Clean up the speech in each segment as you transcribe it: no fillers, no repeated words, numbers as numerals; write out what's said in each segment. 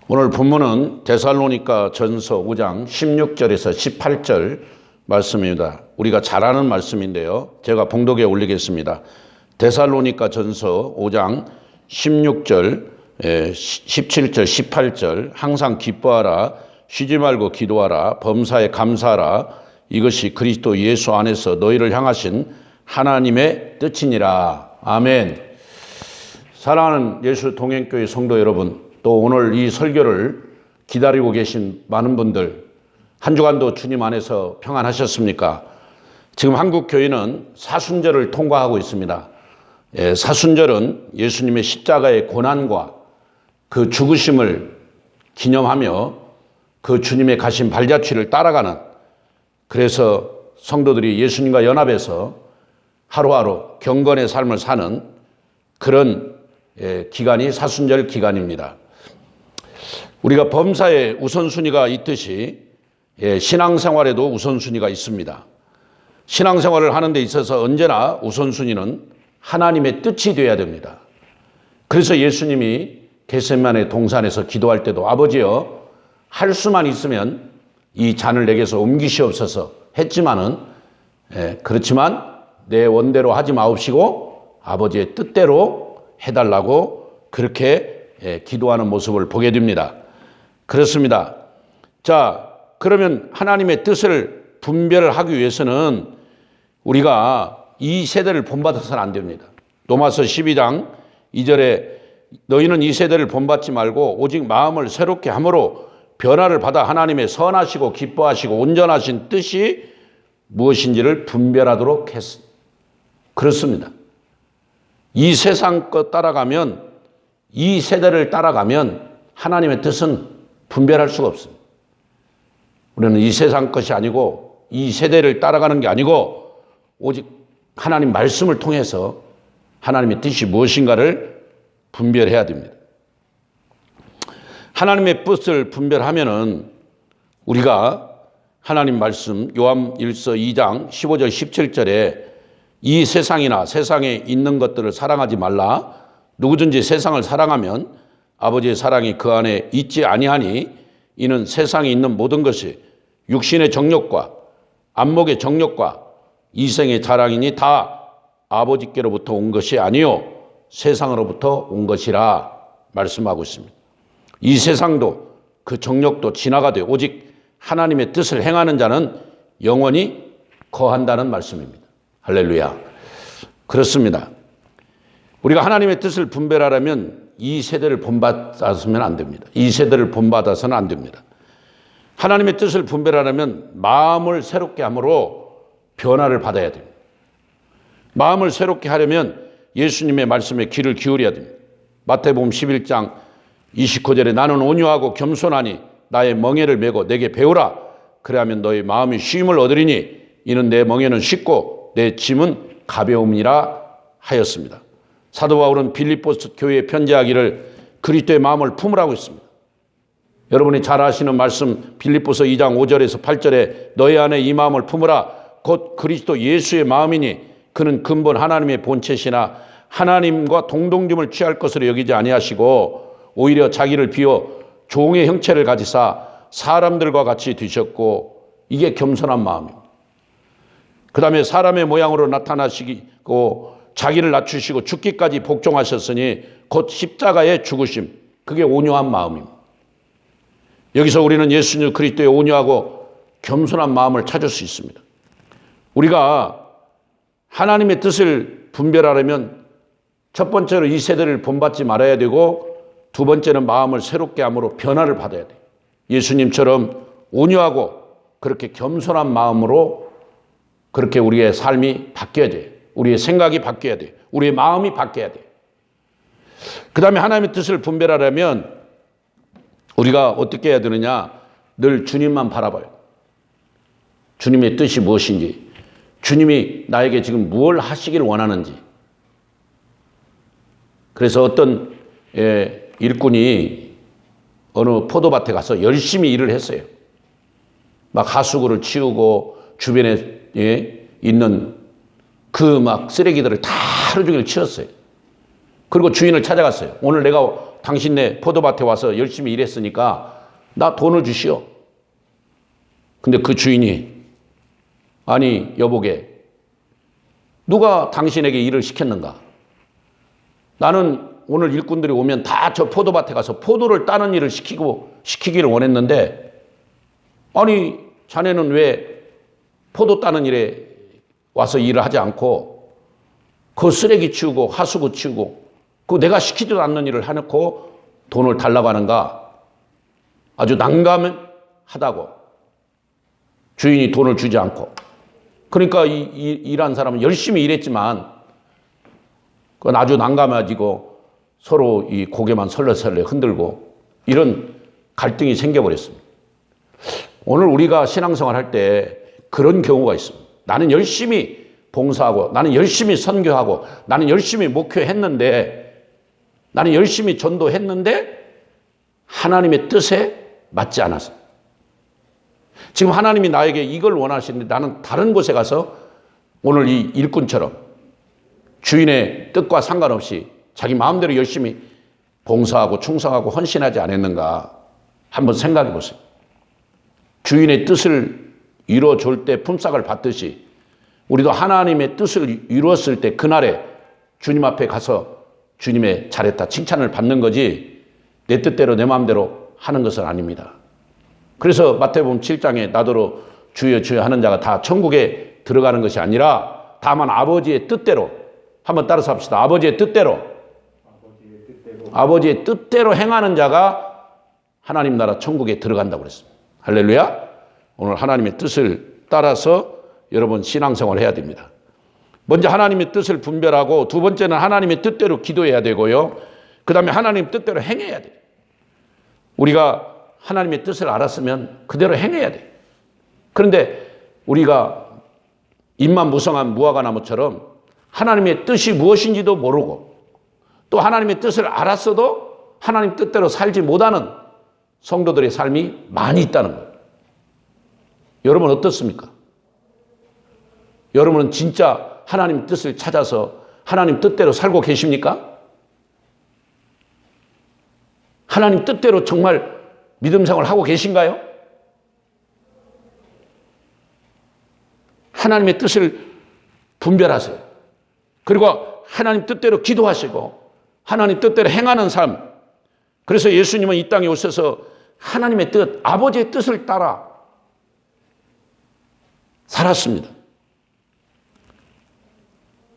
오늘 본문은 데살로니가 전서 5장 16절에서 18절 말씀입니다. 우리가 잘 아는 말씀인데요. 제가 봉독에 올리겠습니다. 데살로니가 전서 5장 16절, 17절, 18절 항상 기뻐하라, 쉬지 말고 기도하라, 범사에 감사하라. 이것이 그리스도 예수 안에서 너희를 향하신 하나님의 뜻이니라. 아멘. 사랑하는 예수 동행교회 성도 여러분, 또 오늘 이 설교를 기다리고 계신 많은 분들, 한 주간도 주님 안에서 평안하셨습니까? 지금 한국 교회는 사순절을 통과하고 있습니다. 사순절은 예수님의 십자가의 고난과 그 죽으심을 기념하며 그 주님의 가신 발자취를 따라가는, 그래서 성도들이 예수님과 연합해서 하루하루 경건의 삶을 사는 그런 기간이 사순절 기간입니다. 우리가 범사에 우선순위가 있듯이 신앙생활에도 우선순위가 있습니다. 신앙생활을 하는 데 있어서 언제나 우선순위는 하나님의 뜻이 되어야 됩니다. 그래서 예수님이 겟세마네 동산에서 기도할 때도 아버지여 할 수만 있으면 이 잔을 내게서 옮기시옵소서 했지만은 그렇지만 내 원대로 하지 마옵시고 아버지의 뜻대로 해달라고 그렇게 기도하는 모습을 보게 됩니다. 그렇습니다. 자, 그러면 하나님의 뜻을 분별하기 위해서는 우리가 이 세대를 본받아서는 안 됩니다. 로마서 12장 2절에 너희는 이 세대를 본받지 말고 오직 마음을 새롭게 함으로 변화를 받아 하나님의 선하시고 기뻐하시고 온전하신 뜻이 무엇인지를 분별하도록 했습니다. 그렇습니다. 이 세상 것 따라가면, 이 세대를 따라가면 하나님의 뜻은 분별할 수가 없습니다. 우리는 이 세상 것이 아니고 이 세대를 따라가는 게 아니고 오직 하나님 말씀을 통해서 하나님의 뜻이 무엇인가를 분별해야 됩니다. 하나님의 뜻을 분별하면은 우리가 하나님 말씀 요한일서 2장 15절 17절에 이 세상이나 세상에 있는 것들을 사랑하지 말라. 누구든지 세상을 사랑하면 아버지의 사랑이 그 안에 있지 아니하니 이는 세상에 있는 모든 것이 육신의 정욕과 안목의 정욕과 이생의 자랑이니 다 아버지께로부터 온 것이 아니요 세상으로부터 온 것이라 말씀하고 있습니다. 이 세상도 그 정욕도 지나가되 오직 하나님의 뜻을 행하는 자는 영원히 거한다는 말씀입니다. 할렐루야. 그렇습니다. 우리가 하나님의 뜻을 분별하려면 이 세대를 본받아서는 안 됩니다. 이 세대를 본받아서는 안 됩니다. 하나님의 뜻을 분별하려면 마음을 새롭게 함으로 변화를 받아야 됩니다. 마음을 새롭게 하려면 예수님의 말씀에 귀를 기울여야 됩니다. 마태복음 11장 29절에 나는 온유하고 겸손하니 나의 멍에를 메고 내게 배우라. 그래야면 너의 마음이 쉼을 얻으리니 이는 내 멍에는 쉽고 내 짐은 가벼움이라 하였습니다. 사도 바울은 빌립보스 교회에 편지하기를 그리스도의 마음을 품으라고 했습니다. 여러분이 잘 아시는 말씀 빌립보서 2장 5절에서 8절에 너희 안에 이 마음을 품으라 곧 그리스도 예수의 마음이니 그는 근본 하나님의 본체시나 하나님과 동동됨을 취할 것으로 여기지 아니하시고 오히려 자기를 비워 종의 형체를 가지사 사람들과 같이 되셨고 이게 겸손한 마음입니다. 그 다음에 사람의 모양으로 나타나시고 자기를 낮추시고 죽기까지 복종하셨으니 곧 십자가의 죽으심, 그게 온유한 마음입니다. 여기서 우리는 예수님 그리스도의 온유하고 겸손한 마음을 찾을 수 있습니다. 우리가 하나님의 뜻을 분별하려면 첫 번째로 이 세대를 본받지 말아야 되고 두 번째는 마음을 새롭게 함으로 변화를 받아야 돼요. 예수님처럼 온유하고 그렇게 겸손한 마음으로 그렇게 우리의 삶이 바뀌어야 돼요. 우리의 생각이 바뀌어야 돼요. 우리의 마음이 바뀌어야 돼요. 그 다음에 하나님의 뜻을 분별하려면 우리가 어떻게 해야 되느냐? 늘 주님만 바라봐요. 주님의 뜻이 무엇인지, 주님이 나에게 지금 무엇을 하시길 원하는지. 그래서 어떤 일꾼이 어느 포도밭에 가서 열심히 일을 했어요. 막 하수구를 치우고 주변에 있는 그 막 쓰레기들을 다 하루 종일 치웠어요. 그리고 주인을 찾아갔어요. 오늘 내가 당신네 포도밭에 와서 열심히 일했으니까 나 돈을 주시오. 근데 그 주인이 아니 여보게 누가 당신에게 일을 시켰는가? 나는 오늘 일꾼들이 오면 다 저 포도밭에 가서 포도를 따는 일을 시키기를 원했는데 아니 자네는 왜 포도 따는 일에 와서 일을 하지 않고 그 쓰레기 치우고 하수구 치우고 그 내가 시키지도 않는 일을 해놓고 돈을 달라고 하는가? 아주 난감하다고 주인이 돈을 주지 않고 그러니까 일한 사람은 열심히 일했지만 그건 아주 난감해지고 서로 이 고개만 설레설레 흔들고 이런 갈등이 생겨버렸습니다. 오늘 우리가 신앙생활 할 때 그런 경우가 있습니다. 나는 열심히 봉사하고 나는 열심히 선교하고 나는 열심히 목회했는데 나는 열심히 전도했는데 하나님의 뜻에 맞지 않아서 지금 하나님이 나에게 이걸 원하시는데 나는 다른 곳에 가서 오늘 이 일꾼처럼 주인의 뜻과 상관없이 자기 마음대로 열심히 봉사하고 충성하고 헌신하지 않았는가 한번 생각해 보세요. 주인의 뜻을 이루어줄 때 품삯을 받듯이 우리도 하나님의 뜻을 이루었을 때 그날에 주님 앞에 가서 주님의 잘했다 칭찬을 받는 거지 내 뜻대로 내 마음대로 하는 것은 아닙니다. 그래서 마태복음 7장에 나더러 주여 주여 하는 자가 다 천국에 들어가는 것이 아니라 다만 아버지의 뜻대로 한번 따라서 합시다. 아버지의 뜻대로 행하는 자가 하나님 나라 천국에 들어간다고 그랬습니다. 할렐루야. 오늘 하나님의 뜻을 따라서 여러분 신앙생활을 해야 됩니다. 먼저 하나님의 뜻을 분별하고 두 번째는 하나님의 뜻대로 기도해야 되고요. 그 다음에 하나님 뜻대로 행해야 돼요. 우리가 하나님의 뜻을 알았으면 그대로 행해야 돼요. 그런데 우리가 입만 무성한 무화과나무처럼 하나님의 뜻이 무엇인지도 모르고 또 하나님의 뜻을 알았어도 하나님 뜻대로 살지 못하는 성도들의 삶이 많이 있다는 거예요. 여러분 어떻습니까? 여러분은 진짜 하나님 뜻을 찾아서 하나님 뜻대로 살고 계십니까? 하나님 뜻대로 정말 믿음 생활을 하고 계신가요? 하나님의 뜻을 분별하세요. 그리고 하나님 뜻대로 기도하시고 하나님 뜻대로 행하는 삶. 그래서 예수님은 이 땅에 오셔서 하나님의 뜻, 아버지의 뜻을 따라 살았습니다.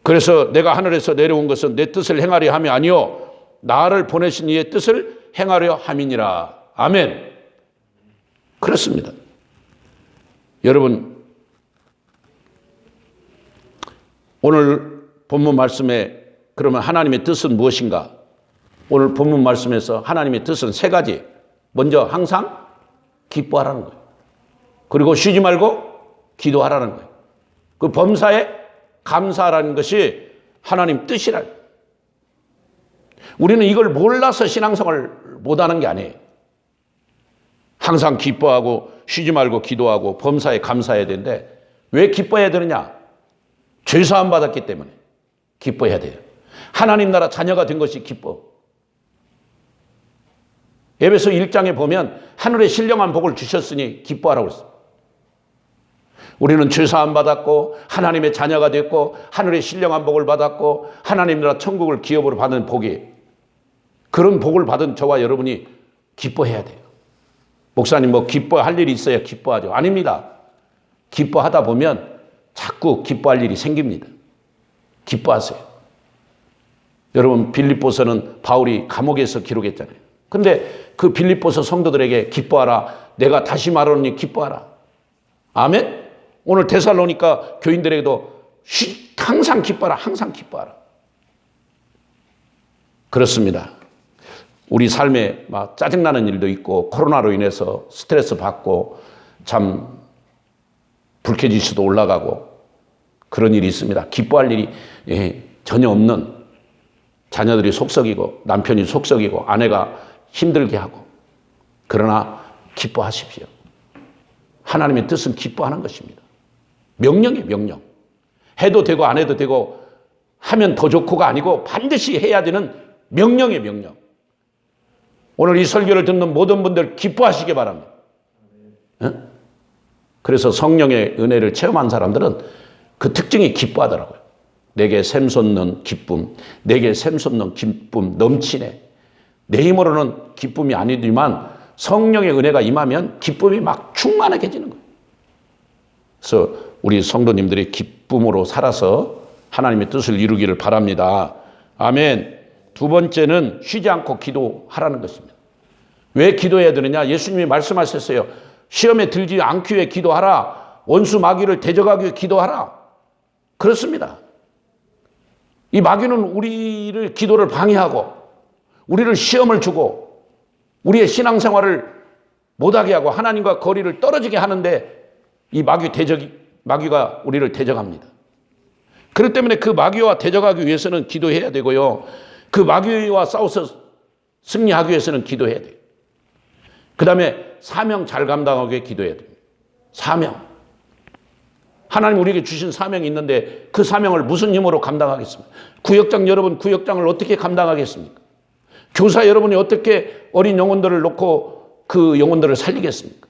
그래서 내가 하늘에서 내려온 것은 내 뜻을 행하려 함이 아니요 나를 보내신 이의 뜻을 행하려 함이니라. 아멘. 그렇습니다. 여러분 오늘 본문 말씀에 그러면 하나님의 뜻은 무엇인가? 오늘 본문 말씀에서 하나님의 뜻은 세 가지. 먼저 항상 기뻐하라는 거예요. 그리고 쉬지 말고 기도하라는 거예요. 그 범사에 감사하라는 것이 하나님 뜻이라. 우리는 이걸 몰라서 신앙생활을 못하는 게 아니에요. 항상 기뻐하고 쉬지 말고 기도하고 범사에 감사해야 되는데 왜 기뻐해야 되느냐? 죄사함 받았기 때문에 기뻐해야 돼요. 하나님 나라 자녀가 된 것이 기뻐. 에베소 1장에 보면 하늘의 신령한 복을 주셨으니 기뻐하라고 했습니다. 우리는 죄사함 받았고 하나님의 자녀가 됐고 하늘의 신령한 복을 받았고 하나님 나라 천국을 기업으로 받은 복이 그런 복을 받은 저와 여러분이 기뻐해야 돼요. 목사님 뭐 기뻐할 일이 있어야 기뻐하죠. 아닙니다. 기뻐하다 보면 자꾸 기뻐할 일이 생깁니다. 기뻐하세요. 여러분 빌립보서는 바울이 감옥에서 기록했잖아요. 근데 그 빌립보서 성도들에게 기뻐하라. 내가 다시 말하노니 기뻐하라. 아멘. 오늘 데살로니가 교인들에게도 항상 기뻐하라. 항상 기뻐하라. 그렇습니다. 우리 삶에 막 짜증나는 일도 있고 코로나로 인해서 스트레스 받고 참 불쾌지수도 올라가고 그런 일이 있습니다. 기뻐할 일이 전혀 없는 자녀들이 속썩이고 남편이 속썩이고 아내가 힘들게 하고 그러나 기뻐하십시오. 하나님의 뜻은 기뻐하는 것입니다. 명령이에요. 명령. 해도 되고 안 해도 되고 하면 더 좋고가 아니고 반드시 해야 되는 명령이에요. 명령. 오늘 이 설교를 듣는 모든 분들 기뻐하시기 바랍니다. 그래서 성령의 은혜를 체험한 사람들은 그 특징이 기뻐하더라고요. 내게 샘솟는 기쁨, 내게 샘솟는 기쁨 넘치네. 내 힘으로는 기쁨이 아니지만 성령의 은혜가 임하면 기쁨이 막 충만해지는 거예요. 그래서 우리 성도님들이 기쁨으로 살아서 하나님의 뜻을 이루기를 바랍니다. 아멘. 두 번째는 쉬지 않고 기도하라는 것입니다. 왜 기도해야 되느냐? 예수님이 말씀하셨어요. 시험에 들지 않기 위해 기도하라. 원수 마귀를 대적하기 위해 기도하라. 그렇습니다. 이 마귀는 우리를 기도를 방해하고 우리를 시험을 주고 우리의 신앙생활을 못하게 하고 하나님과 거리를 떨어지게 하는데 이 마귀가 우리를 대적합니다. 그렇기 때문에 그 마귀와 대적하기 위해서는 기도해야 되고요. 그 마귀와 싸워서 승리하기 위해서는 기도해야 돼요. 그 다음에 사명 잘 감당하게 기도해야 돼요. 사명. 하나님 우리에게 주신 사명이 있는데 그 사명을 무슨 힘으로 감당하겠습니까? 구역장 여러분, 구역장을 어떻게 감당하겠습니까? 교사 여러분이 어떻게 어린 영혼들을 놓고 그 영혼들을 살리겠습니까?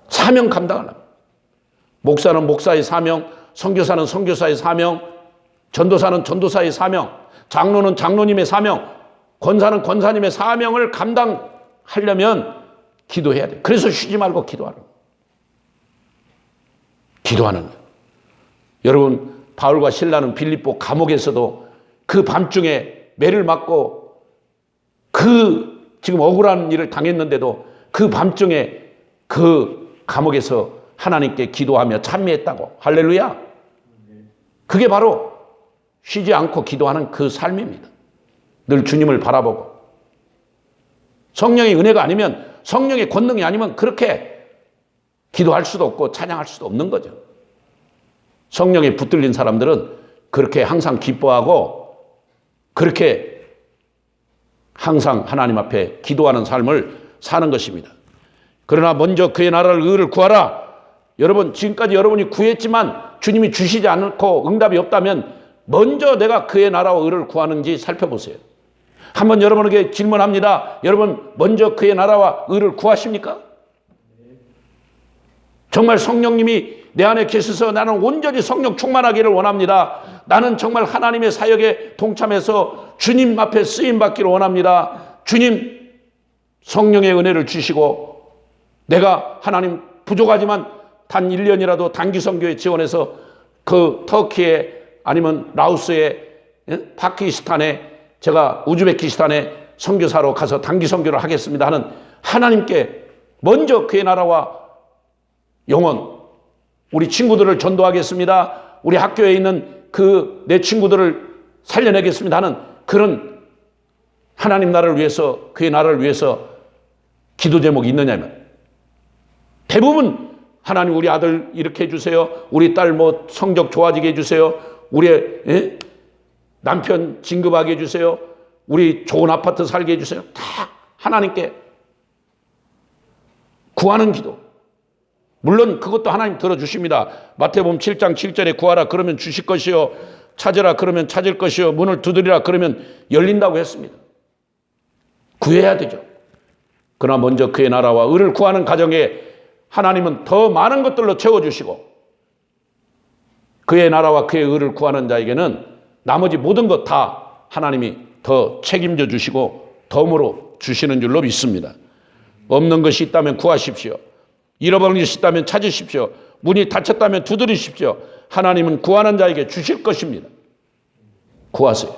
사명 감당하려면. 목사는 목사의 사명, 선교사는 선교사의 사명, 전도사는 전도사의 사명, 장로는 장로님의 사명, 권사는 권사님의 사명을 감당하려면 기도해야 돼요. 그래서 쉬지 말고 기도하는 거예요. 여러분, 바울과 실라는 빌립보 감옥에서도 그 밤중에 매를 맞고 그 지금 억울한 일을 당했는데도 그 밤중에 그 감옥에서 하나님께 기도하며 찬미했다고. 할렐루야. 그게 바로 쉬지 않고 기도하는 그 삶입니다. 늘 주님을 바라보고. 성령의 은혜가 아니면, 성령의 권능이 아니면 그렇게 기도할 수도 없고 찬양할 수도 없는 거죠. 성령에 붙들린 사람들은 그렇게 항상 기뻐하고 그렇게 항상 하나님 앞에 기도하는 삶을 사는 것입니다. 그러나 먼저 그의 나라를 의를 구하라. 여러분, 지금까지 여러분이 구했지만 주님이 주시지 않고 응답이 없다면 먼저 내가 그의 나라와 의를 구하는지 살펴보세요. 한번 여러분에게 질문합니다. 여러분, 먼저 그의 나라와 의를 구하십니까? 정말 성령님이 내 안에 계셔서 나는 온전히 성령 충만하기를 원합니다. 나는 정말 하나님의 사역에 동참해서 주님 앞에 쓰임받기를 원합니다. 주님, 성령의 은혜를 주시고 내가 하나님 부족하지만 단 1년이라도 단기 선교에 지원해서 그 터키에 아니면 라오스에 파키스탄에 제가 우즈베키스탄에 선교사로 가서 단기 선교를 하겠습니다 하는 하나님께 먼저 그의 나라와 영혼, 우리 친구들을 전도하겠습니다. 우리 학교에 있는 그 내 친구들을 살려내겠습니다 하는 그런 하나님 나라를 위해서, 그의 나라를 위해서 기도 제목이 있느냐면 대부분 하나님 우리 아들 이렇게 해주세요. 우리 딸 뭐 성적 좋아지게 해주세요. 우리 남편 진급하게 해주세요. 우리 좋은 아파트 살게 해주세요. 다 하나님께 구하는 기도. 물론 그것도 하나님 들어주십니다. 마태복음 7장 7절에 구하라 그러면 주실 것이요, 찾으라 그러면 찾을 것이요, 문을 두드리라 그러면 열린다고 했습니다. 구해야 되죠. 그러나 먼저 그의 나라와 의를 구하는 가정에 하나님은 더 많은 것들로 채워주시고 그의 나라와 그의 의를 구하는 자에게는 나머지 모든 것 다 하나님이 더 책임져 주시고 덤으로 주시는 줄로 믿습니다. 없는 것이 있다면 구하십시오. 잃어버린 것이 있다면 찾으십시오. 문이 닫혔다면 두드리십시오. 하나님은 구하는 자에게 주실 것입니다. 구하세요.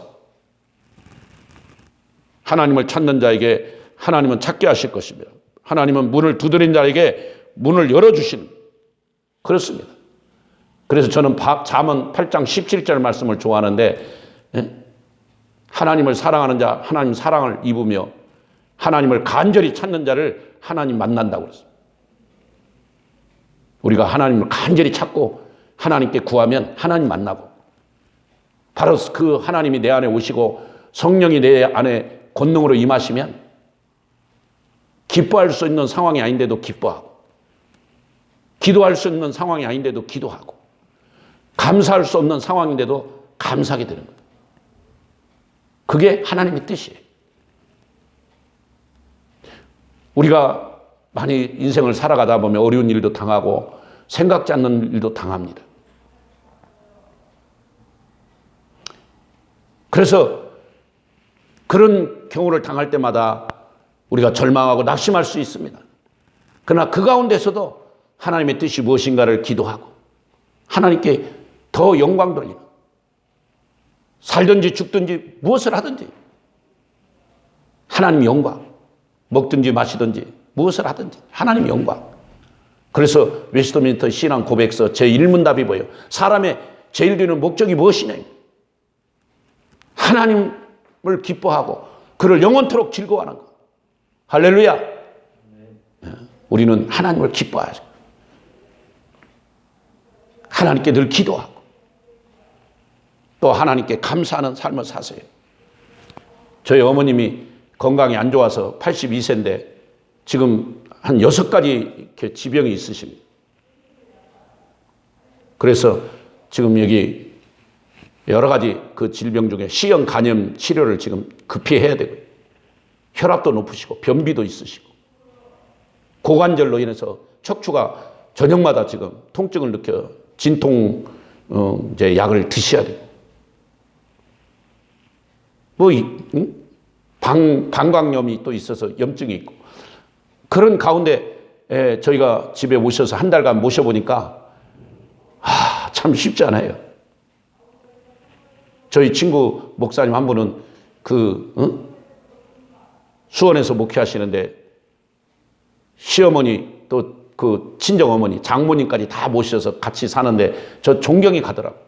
하나님을 찾는 자에게 하나님은 찾게 하실 것입니다. 하나님은 문을 두드린 자에게 문을 열어주시는, 그렇습니다. 그래서 저는 잠언 8장 17절 말씀을 좋아하는데, 하나님을 사랑하는 자 하나님 사랑을 입으며 하나님을 간절히 찾는 자를 하나님 만난다고 그랬습니다. 우리가 하나님을 간절히 찾고 하나님께 구하면 하나님 만나고, 바로 그 하나님이 내 안에 오시고 성령이 내 안에 권능으로 임하시면 기뻐할 수 있는 상황이 아닌데도 기뻐하고, 기도할 수 있는 상황이 아닌데도 기도하고, 감사할 수 없는 상황인데도 감사하게 되는 거예요. 그게 하나님의 뜻이에요. 우리가 많이 인생을 살아가다 보면 어려운 일도 당하고 생각지 않는 일도 당합니다. 그래서 그런 경우를 당할 때마다 우리가 절망하고 낙심할 수 있습니다. 그러나 그 가운데서도 하나님의 뜻이 무엇인가를 기도하고 하나님께 더 영광 돌리는, 살든지 죽든지 무엇을 하든지 하나님 영광, 먹든지 마시든지 무엇을 하든지 하나님 영광. 그래서 웨스트민스터 신앙 고백서 제1문답이 뭐예요? 사람의 제일 되는 목적이 무엇이냐? 하나님을 기뻐하고 그를 영원토록 즐거워하는 것. 할렐루야. 우리는 하나님을 기뻐하죠. 하나님께 늘 기도하고 또 하나님께 감사하는 삶을 사세요. 저희 어머님이 건강이 안 좋아서 82세인데 지금 한 6가지 이렇게 지병이 있으십니다. 그래서 지금 여기 여러 가지 그 질병 중에 C형 간염 치료를 지금 급히 해야 되고요. 혈압도 높으시고 변비도 있으시고 고관절로 인해서 척추가 저녁마다 지금 통증을 느껴 진통 이제 약을 드셔야 돼요. 방광염이 또 있어서 염증이 있고 그런 가운데 저희가 집에 오셔서 한 달간 모셔보니까 참 쉽지 않아요. 저희 친구 목사님 한 분은 수원에서 목회하시는데 시어머니 또 그 친정어머니 장모님까지 다 모셔서 같이 사는데 저 존경이 가더라고요.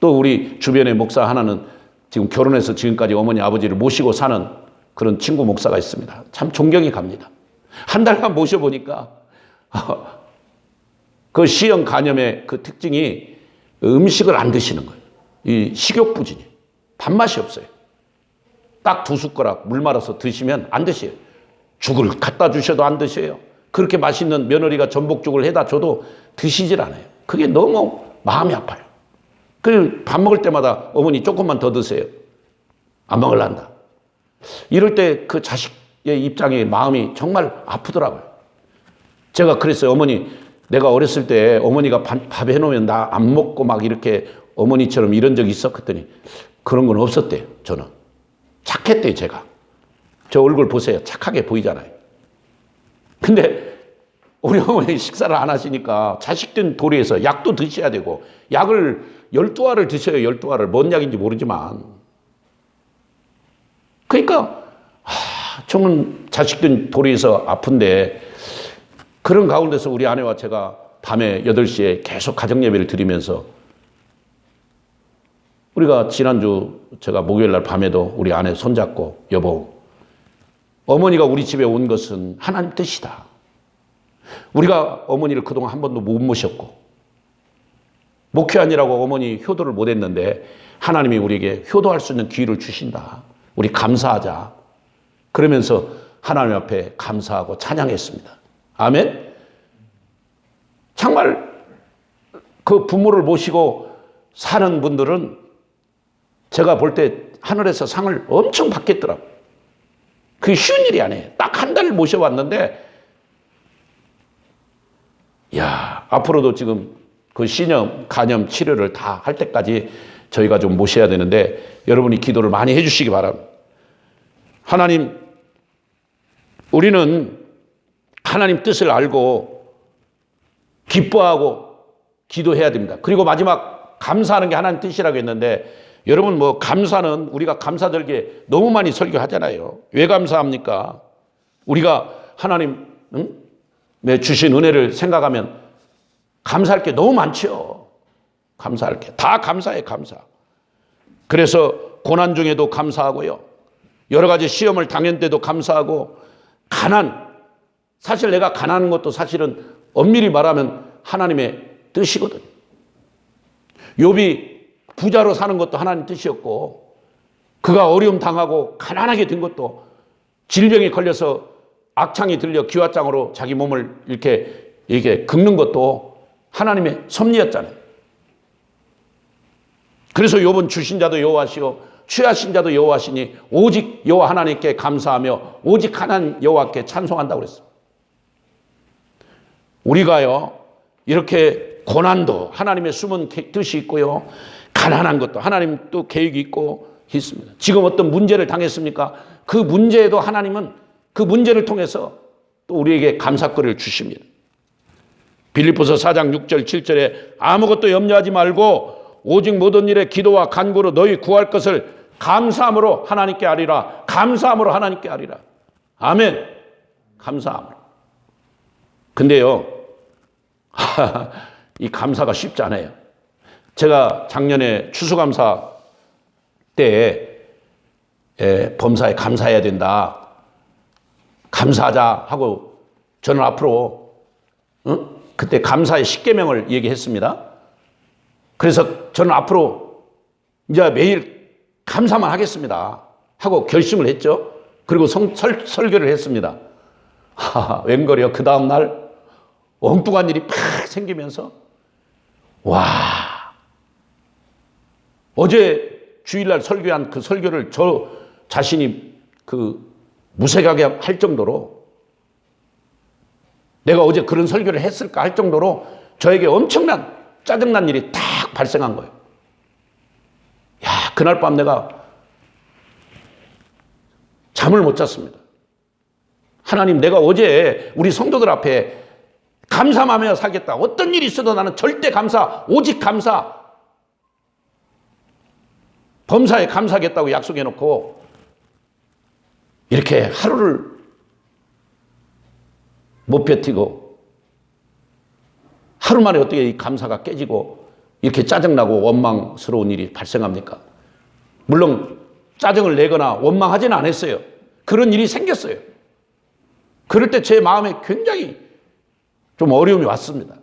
또 우리 주변에 목사 하나는 지금 결혼해서 지금까지 어머니 아버지를 모시고 사는 그런 친구 목사가 있습니다. 참 존경이 갑니다. 한 달간 모셔보니까 그 C형 간염의 그 특징이 음식을 안 드시는 거예요. 이 식욕부진이 밥맛이 없어요. 딱 2숟가락 물 말아서 드시면 안 드셔요. 죽을 갖다 주셔도 안 드셔요. 그렇게 맛있는 며느리가 전복죽을 해다 줘도 드시질 않아요. 그게 너무 마음이 아파요. 그리고 밥 먹을 때마다 어머니 조금만 더 드세요. 안 먹을란다. 이럴 때 그 자식의 입장에 마음이 정말 아프더라고요. 제가 그랬어요. 어머니, 내가 어렸을 때 어머니가 밥 해놓으면 나 안 먹고 막 이렇게 어머니처럼 이런 적이 있어? 그랬더니 그런 건 없었대요. 저는. 착했대요, 제가. 저 얼굴 보세요. 착하게 보이잖아요. 근데 우리 어머니 식사를 안 하시니까 자식된 도리에서 약도 드셔야 되고 약을 12알을 드셔요. 12알을. 뭔 약인지 모르지만. 그러니까 저는 자식된 도리에서 아픈데 그런 가운데서 우리 아내와 제가 밤에 8시에 계속 가정예배를 드리면서 우리가 지난주 제가 목요일 날 밤에도 우리 아내 손잡고 여보, 어머니가 우리 집에 온 것은 하나님 뜻이다. 우리가 어머니를 그동안 한 번도 못 모셨고 목회하느라고 어머니 효도를 못 했는데 하나님이 우리에게 효도할 수 있는 기회를 주신다. 우리 감사하자. 그러면서 하나님 앞에 감사하고 찬양했습니다. 아멘. 정말 그 부모를 모시고 사는 분들은 제가 볼 때 하늘에서 상을 엄청 받겠더라고요. 그게 쉬운 일이 아니에요. 딱 한 달 모셔왔는데 앞으로도 지금 그 C형 간염 치료를 다 할 때까지 저희가 좀 모셔야 되는데 여러분이 기도를 많이 해주시기 바랍니다. 하나님, 우리는 하나님 뜻을 알고 기뻐하고 기도해야 됩니다. 그리고 마지막 감사하는 게 하나님 뜻이라고 했는데 여러분 감사는 우리가 감사절기에 너무 많이 설교하잖아요. 왜 감사합니까? 우리가 하나님 주신 은혜를 생각하면 감사할 게 너무 많죠. 감사할 게. 다 감사해, 감사. 그래서 고난 중에도 감사하고요. 여러 가지 시험을 당할 때도 감사하고 가난. 사실 내가 가난한 것도 사실은 엄밀히 말하면 하나님의 뜻이거든요. 욥이 부자로 사는 것도 하나님 뜻이었고 그가 어려움 당하고 가난하게 된 것도 질병에 걸려서 악창이 들려 기와장으로 자기 몸을 이렇게 긁는 것도 하나님의 섭리였잖아요. 그래서 욥은 주신 자도 여호와시요 취하신 자도 여호와시니 오직 여호와 하나님께 감사하며 오직 하나님 여호와께 찬송한다고 그랬어요. 우리가요 이렇게 고난도 하나님의 숨은 뜻이 있고요, 가난한 것도 하나님 또 계획이 있고 있습니다. 지금 어떤 문제를 당했습니까? 그 문제에도 하나님은 그 문제를 통해서 또 우리에게 감사거리를 주십니다. 빌립보서 4장 6절 7절에 아무것도 염려하지 말고 오직 모든 일에 기도와 간구로 너희 구할 것을 감사함으로 하나님께 아리라. 감사함으로 하나님께 아리라. 아멘. 감사함으로. 근데요 이 감사가 쉽지 않아요. 제가 작년에 추수감사 때 범사에 감사해야 된다, 감사하자 하고 저는 앞으로 그때 감사의 10계명을 얘기했습니다. 그래서 저는 앞으로 이제 매일 감사만 하겠습니다 하고 결심을 했죠. 그리고 설교를 했습니다. 웬걸요, 그 다음날 엉뚱한 일이 팍 생기면서 와, 어제 주일날 설교한 그 설교를 저 자신이 그 무색하게 할 정도로, 내가 어제 그런 설교를 했을까 할 정도로 저에게 엄청난 짜증난 일이 딱 발생한 거예요. 야, 그날 밤 내가 잠을 못 잤습니다. 하나님, 내가 어제 우리 성도들 앞에 감사만 하며 살겠다. 어떤 일이 있어도 나는 절대 감사, 오직 감사, 범사에 감사하겠다고 약속해놓고 이렇게 하루를 못 버티고 하루 만에 어떻게 이 감사가 깨지고 이렇게 짜증나고 원망스러운 일이 발생합니까? 물론 짜증을 내거나 원망하지는 않았어요. 그런 일이 생겼어요. 그럴 때 제 마음에 굉장히 좀 어려움이 왔습니다.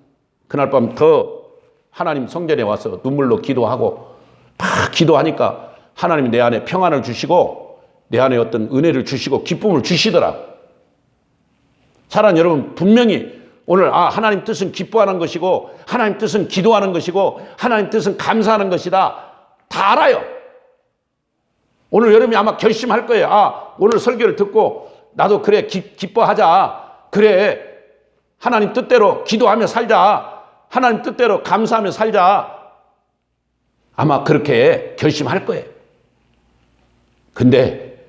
그날 밤 더 하나님 성전에 와서 눈물로 기도하고 막 기도하니까 하나님이 내 안에 평안을 주시고 내 안에 어떤 은혜를 주시고 기쁨을 주시더라고요. 사랑하는 여러분, 분명히 오늘 하나님 뜻은 기뻐하는 것이고 하나님 뜻은 기도하는 것이고 하나님 뜻은 감사하는 것이다. 다 알아요. 오늘 여러분이 아마 결심할 거예요. 오늘 설교를 듣고 나도 그래 기뻐하자. 그래 하나님 뜻대로 기도하며 살자. 하나님 뜻대로 감사하며 살자. 아마 그렇게 결심할 거예요. 근데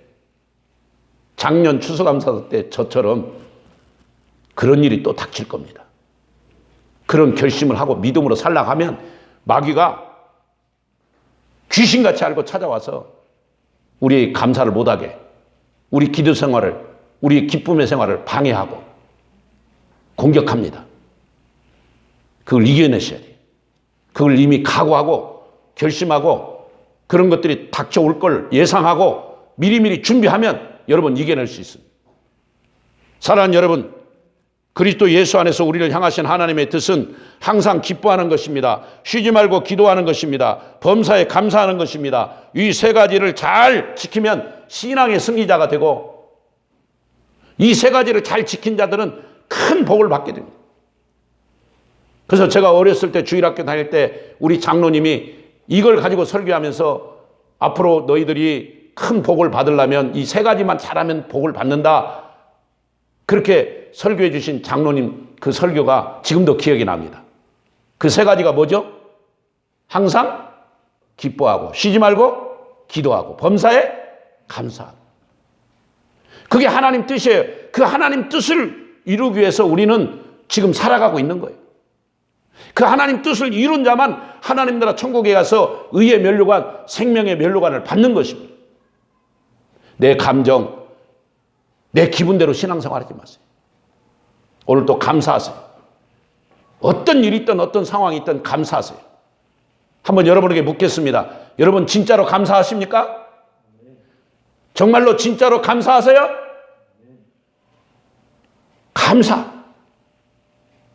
작년 추수감사 때 저처럼 그런 일이 또 닥칠 겁니다. 그런 결심을 하고 믿음으로 살락하면 마귀가 귀신같이 알고 찾아와서 우리의 감사를 못하게, 우리 기도 생활을, 우리 기쁨의 생활을 방해하고 공격합니다. 그걸 이겨내셔야 돼요. 그걸 이미 각오하고 결심하고 그런 것들이 닥쳐올 걸 예상하고 미리미리 준비하면 여러분 이겨낼 수 있습니다. 사랑하는 여러분, 그리스도 예수 안에서 우리를 향하신 하나님의 뜻은 항상 기뻐하는 것입니다. 쉬지 말고 기도하는 것입니다. 범사에 감사하는 것입니다. 이 세 가지를 잘 지키면 신앙의 승리자가 되고 이 세 가지를 잘 지킨 자들은 큰 복을 받게 됩니다. 그래서 제가 어렸을 때 주일학교 다닐 때 우리 장로님이 이걸 가지고 설교하면서 앞으로 너희들이 큰 복을 받으려면 이 세 가지만 잘하면 복을 받는다. 그렇게 설교해 주신 장로님 그 설교가 지금도 기억이 납니다. 그 세 가지가 뭐죠? 항상 기뻐하고 쉬지 말고 기도하고 범사에 감사하고. 그게 하나님 뜻이에요. 그 하나님 뜻을 이루기 위해서 우리는 지금 살아가고 있는 거예요. 그 하나님 뜻을 이룬 자만 하나님 나라 천국에 가서 의의 면류관, 생명의 면류관을 받는 것입니다. 내 감정, 내 기분대로 신앙생활하지 마세요. 오늘 또 감사하세요. 어떤 일이 있든 어떤 상황이 있든 감사하세요. 한번 여러분에게 묻겠습니다. 여러분 진짜로 감사하십니까? 정말로 진짜로 감사하세요?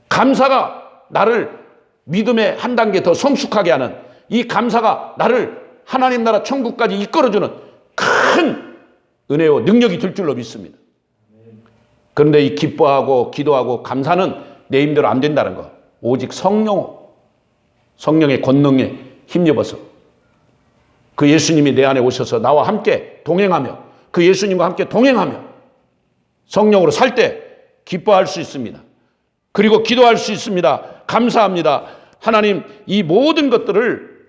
감사가 나를 믿음의 한 단계 더 성숙하게 하는, 이 감사가 나를 하나님 나라 천국까지 이끌어주는 큰 은혜와 능력이 될 줄로 믿습니다. 그런데 이 기뻐하고 기도하고 감사는 내 힘대로 안 된다는 거. 오직 성령의 권능에 힘입어서 그 예수님이 내 안에 오셔서 나와 함께 동행하며 그 예수님과 함께 동행하며 성령으로 살 때 기뻐할 수 있습니다. 그리고 기도할 수 있습니다. 감사합니다. 하나님, 이 모든 것들을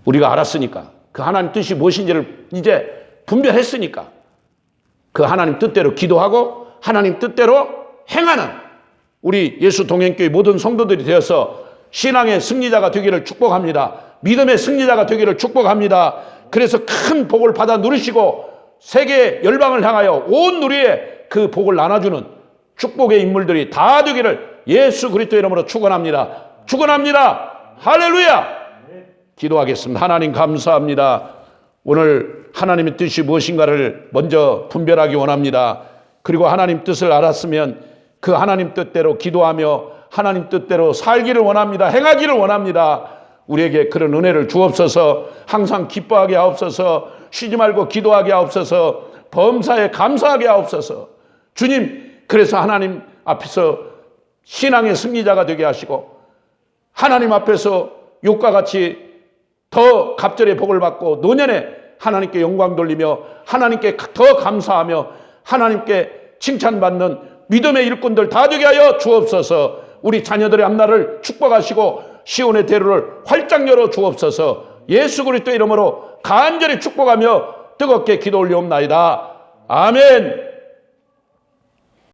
우리가 알았으니까, 그 하나님 뜻이 무엇인지를 이제 분별했으니까 그 하나님 뜻대로 기도하고 하나님 뜻대로 행하는 우리 예수 동행교회 모든 성도들이 되어서 신앙의 승리자가 되기를 축복합니다. 믿음의 승리자가 되기를 축복합니다. 그래서 큰 복을 받아 누리시고 세계 열방을 향하여 온 누리에 그 복을 나눠주는 축복의 인물들이 다 되기를 예수 그리스도 이름으로 축원합니다. 축원합니다. 할렐루야. 기도하겠습니다. 하나님 감사합니다. 오늘 하나님의 뜻이 무엇인가를 먼저 분별하기 원합니다. 그리고 하나님 뜻을 알았으면 그 하나님 뜻대로 기도하며 하나님 뜻대로 살기를 원합니다. 행하기를 원합니다. 우리에게 그런 은혜를 주옵소서. 항상 기뻐하게 하옵소서. 쉬지 말고 기도하게 하옵소서. 범사에 감사하게 하옵소서. 주님, 그래서 하나님 앞에서 신앙의 승리자가 되게 하시고 하나님 앞에서 욕과 같이 더 갑절의 복을 받고 노년에 하나님께 영광 돌리며 하나님께 더 감사하며 하나님께 칭찬받는 믿음의 일꾼들 다 되게 하여 주옵소서. 우리 자녀들의 앞날을 축복하시고 시온의 대로를 활짝 열어 주옵소서. 예수 그리스도의 이름으로 간절히 축복하며 뜨겁게 기도 올리옵나이다. 아멘.